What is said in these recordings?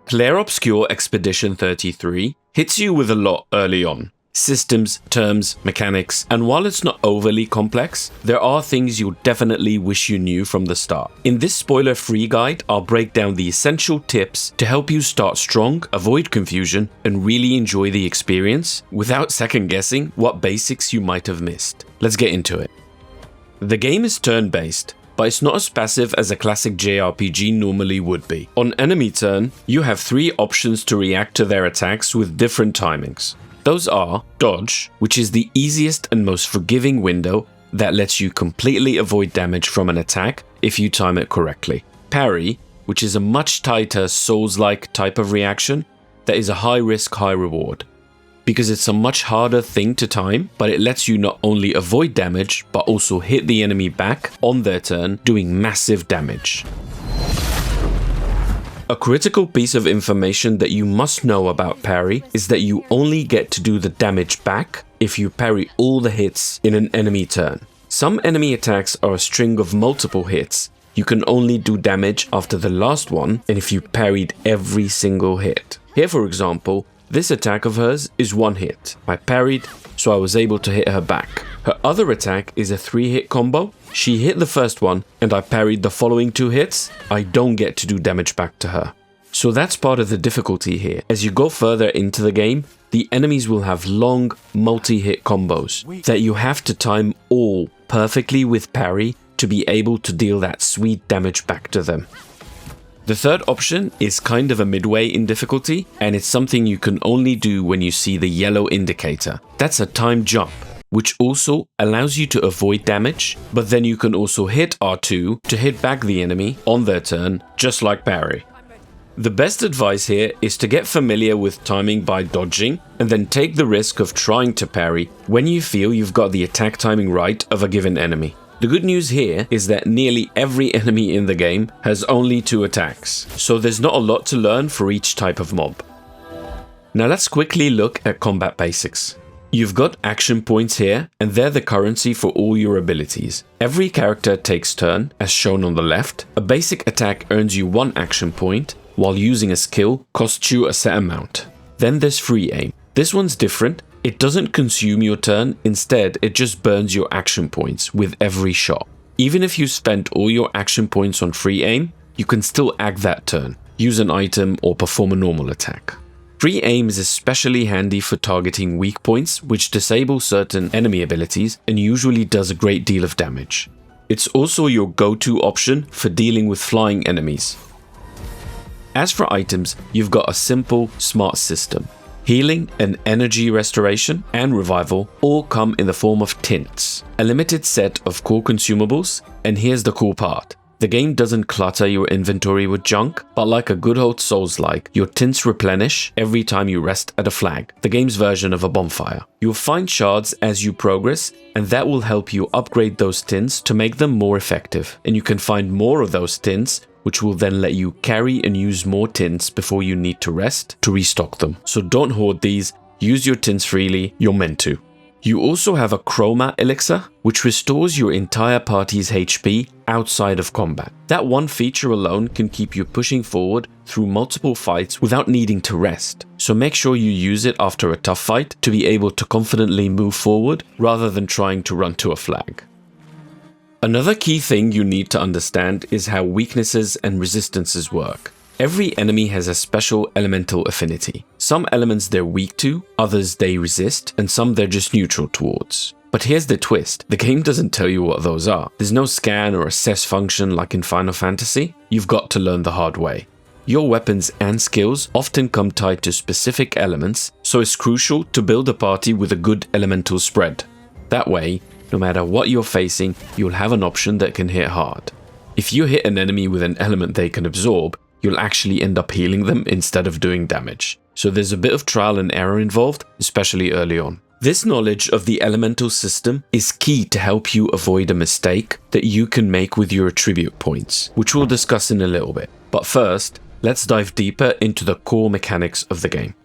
Clair Obscur Expedition 33 hits you with a lot early on. Systems, terms, mechanics, and while it's not overly complex, there are things you'll definitely wish you knew from the start. In this spoiler-free guide, I'll break down the essential tips to help you start strong, avoid confusion, and really enjoy the experience without second-guessing what basics you might have missed. Let's get into it. The game is turn-based, but it's not as passive as a classic JRPG normally would be. On enemy turn, you have 3 options to react to their attacks with different timings. Those are dodge, which is the easiest and most forgiving window that lets you completely avoid damage from an attack if you time it correctly. Parry, which is a much tighter Souls-like type of reaction that is a high risk, high reward. Because it's a much harder thing to time, but it lets you not only avoid damage, but also hit the enemy back on their turn, doing massive damage. A critical piece of information that you must know about parry is that you only get to do the damage back if you parry all the hits in an enemy turn. Some enemy attacks are a string of multiple hits. You can only do damage after the last one and if you parried every single hit. Here, for example, this attack of hers is 1 hit. I parried, so I was able to hit her back. Her other attack is a 3-hit combo. She hit the first one, and I parried the following 2 hits. I don't get to do damage back to her. So that's part of the difficulty here. As you go further into the game, the enemies will have long, multi-hit combos that you have to time all perfectly with parry to be able to deal that sweet damage back to them. The third option is kind of a midway in difficulty, and it's something you can only do when you see the yellow indicator. That's a time jump, which also allows you to avoid damage, but then you can also hit R2 to hit back the enemy on their turn, just like parry. The best advice here is to get familiar with timing by dodging, and then take the risk of trying to parry when you feel you've got the attack timing right of a given enemy. The good news here is that nearly every enemy in the game has only 2 attacks, so there's not a lot to learn for each type of mob. Now let's quickly look at combat basics. You've got action points here, and they're the currency for all your abilities. Every character takes turn, as shown on the left. A basic attack earns you 1 action point, while using a skill costs you a set amount. Then there's free aim. This one's different. It doesn't consume your turn, instead it just burns your action points with every shot. Even if you spent all your action points on free aim, you can still act that turn, use an item or perform a normal attack. Free aim is especially handy for targeting weak points, which disable certain enemy abilities and usually does a great deal of damage. It's also your go-to option for dealing with flying enemies. As for items, you've got a simple, smart system. Healing and energy restoration and revival all come in the form of tints, a limited set of core consumables, and here's the cool part. The game doesn't clutter your inventory with junk, but like a good old Souls-like, your tints replenish every time you rest at a flag, the game's version of a bonfire. You'll find shards as you progress, and that will help you upgrade those tints to make them more effective, and you can find more of those tints, which will then let you carry and use more tints before you need to rest to restock them. So don't hoard these, use your tints freely, you're meant to. You also have a chroma elixir, which restores your entire party's HP outside of combat. That one feature alone can keep you pushing forward through multiple fights without needing to rest. So make sure you use it after a tough fight to be able to confidently move forward rather than trying to run to a flag. Another key thing you need to understand is how weaknesses and resistances work. Every enemy has a special elemental affinity. Some elements they're weak to, others they resist, and some they're just neutral towards. But here's the twist, the game doesn't tell you what those are. There's no scan or assess function like in Final Fantasy. You've got to learn the hard way. Your weapons and skills often come tied to specific elements, so it's crucial to build a party with a good elemental spread. That way, no matter what you're facing, you'll have an option that can hit hard. If you hit an enemy with an element they can absorb, you'll actually end up healing them instead of doing damage. So there's a bit of trial and error involved, especially early on. This knowledge of the elemental system is key to help you avoid a mistake that you can make with your attribute points, which we'll discuss in a little bit. But first, let's dive deeper into the core mechanics of the game.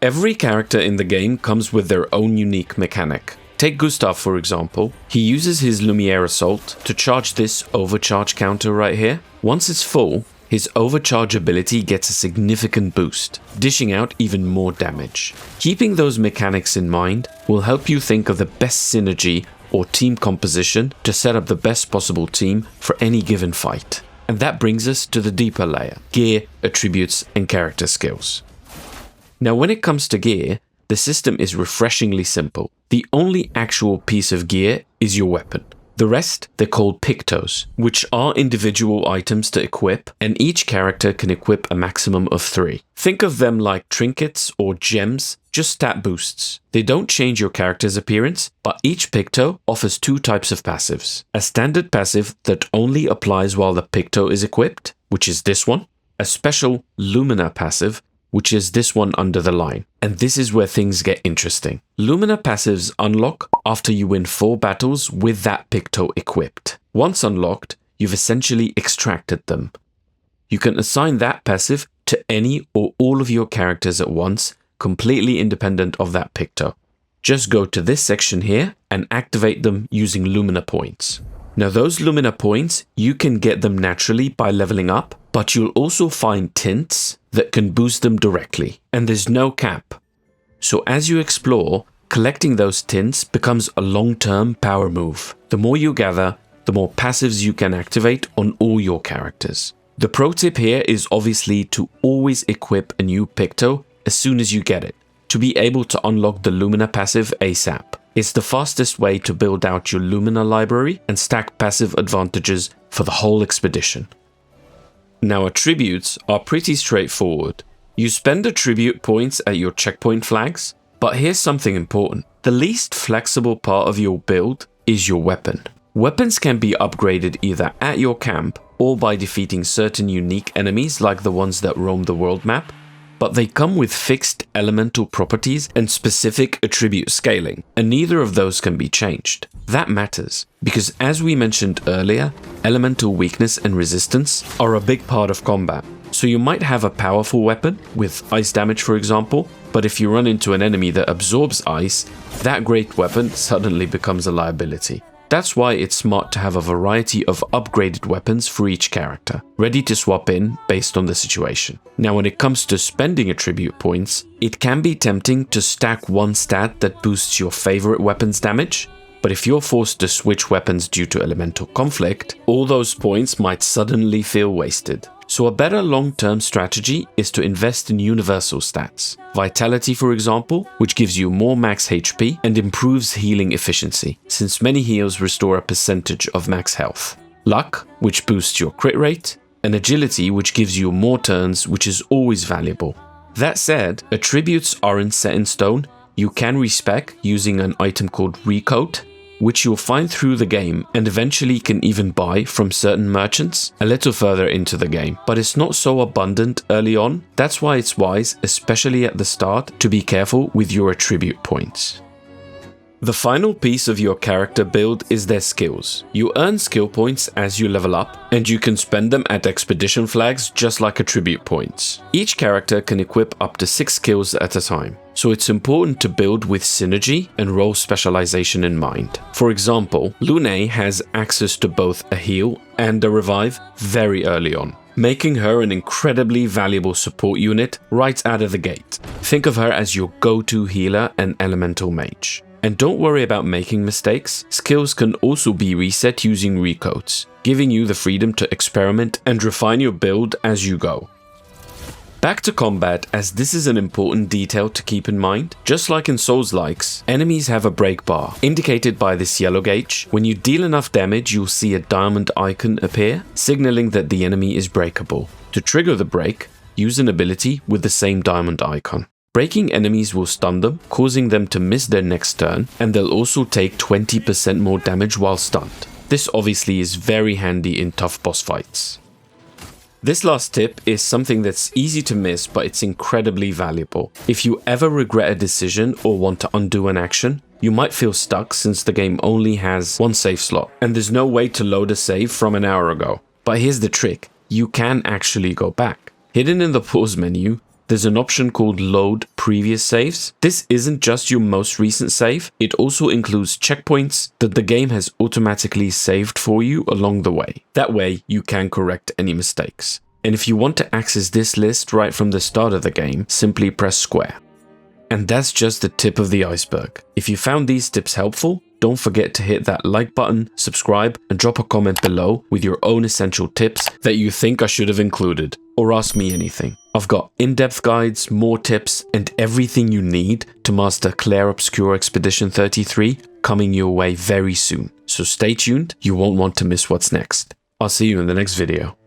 Every character in the game comes with their own unique mechanic. Take Gustav for example. He uses his Lumiere Assault to charge this overcharge counter right here. Once it's full, his overcharge ability gets a significant boost, dishing out even more damage. Keeping those mechanics in mind will help you think of the best synergy or team composition to set up the best possible team for any given fight. And that brings us to the deeper layer: gear, attributes, and character skills. Now when it comes to gear, the system is refreshingly simple. The only actual piece of gear is your weapon. The rest, they're called Pictos, which are individual items to equip, and each character can equip a maximum of 3. Think of them like trinkets or gems, just stat boosts. They don't change your character's appearance, but each Picto offers 2 types of passives. A standard passive that only applies while the Picto is equipped, which is this one. A special Lumina passive, which is this one under the line. And this is where things get interesting. Lumina passives unlock after you win 4 battles with that Picto equipped. Once unlocked, you've essentially extracted them. You can assign that passive to any or all of your characters at once, completely independent of that Picto. Just go to this section here and activate them using Lumina points. Now those Lumina points, you can get them naturally by leveling up, but you'll also find tints that can boost them directly, and there's no cap. So as you explore, collecting those tints becomes a long-term power move. The more you gather, the more passives you can activate on all your characters. The pro tip here is obviously to always equip a new Picto as soon as you get it, to be able to unlock the Lumina passive ASAP. It's the fastest way to build out your Lumina library and stack passive advantages for the whole expedition. Now attributes are pretty straightforward. You spend attribute points at your checkpoint flags, but here's something important. The least flexible part of your build is your weapon. Weapons can be upgraded either at your camp or by defeating certain unique enemies like the ones that roam the world map, but they come with fixed elemental properties and specific attribute scaling, and neither of those can be changed. That matters, because as we mentioned earlier, elemental weakness and resistance are a big part of combat. So you might have a powerful weapon, with ice damage for example, but if you run into an enemy that absorbs ice, that great weapon suddenly becomes a liability. That's why it's smart to have a variety of upgraded weapons for each character, ready to swap in based on the situation. Now when it comes to spending attribute points, it can be tempting to stack one stat that boosts your favorite weapon's damage, but if you're forced to switch weapons due to elemental conflict, all those points might suddenly feel wasted. So a better long-term strategy is to invest in universal stats. Vitality, for example, which gives you more max HP and improves healing efficiency, since many heals restore a percentage of max health. Luck, which boosts your crit rate, and agility, which gives you more turns, which is always valuable. That said, attributes aren't set in stone. You can respec using an item called Recode, which you'll find through the game and eventually can even buy from certain merchants a little further into the game, but it's not so abundant early on. That's why it's wise, especially at the start, to be careful with your attribute points. The final piece of your character build is their skills. You earn skill points as you level up, and you can spend them at expedition flags just like attribute points. Each character can equip up to 6 skills at a time, so it's important to build with synergy and role specialization in mind. For example, Lune has access to both a heal and a revive very early on, making her an incredibly valuable support unit right out of the gate. Think of her as your go-to healer and elemental mage. And don't worry about making mistakes, skills can also be reset using recodes, giving you the freedom to experiment and refine your build as you go. Back to combat, as this is an important detail to keep in mind. Just like in Souls-likes, enemies have a break bar, indicated by this yellow gauge. When you deal enough damage, you'll see a diamond icon appear, signaling that the enemy is breakable. To trigger the break, use an ability with the same diamond icon. Breaking enemies will stun them, causing them to miss their next turn, and they'll also take 20% more damage while stunned. This obviously is very handy in tough boss fights. This last tip is something that's easy to miss, but it's incredibly valuable. If you ever regret a decision or want to undo an action, you might feel stuck since the game only has one save slot, and there's no way to load a save from an hour ago. But here's the trick, you can actually go back. Hidden in the pause menu, there's an option called Load Previous Saves. This isn't just your most recent save, it also includes checkpoints that the game has automatically saved for you along the way. That way, you can correct any mistakes. And if you want to access this list right from the start of the game, simply press square. And that's just the tip of the iceberg. If you found these tips helpful, don't forget to hit that like button, subscribe, and drop a comment below with your own essential tips that you think I should have included, or ask me anything. I've got in-depth guides, more tips, and everything you need to master Clair Obscur Expedition 33 coming your way very soon. So stay tuned, you won't want to miss what's next. I'll see you in the next video.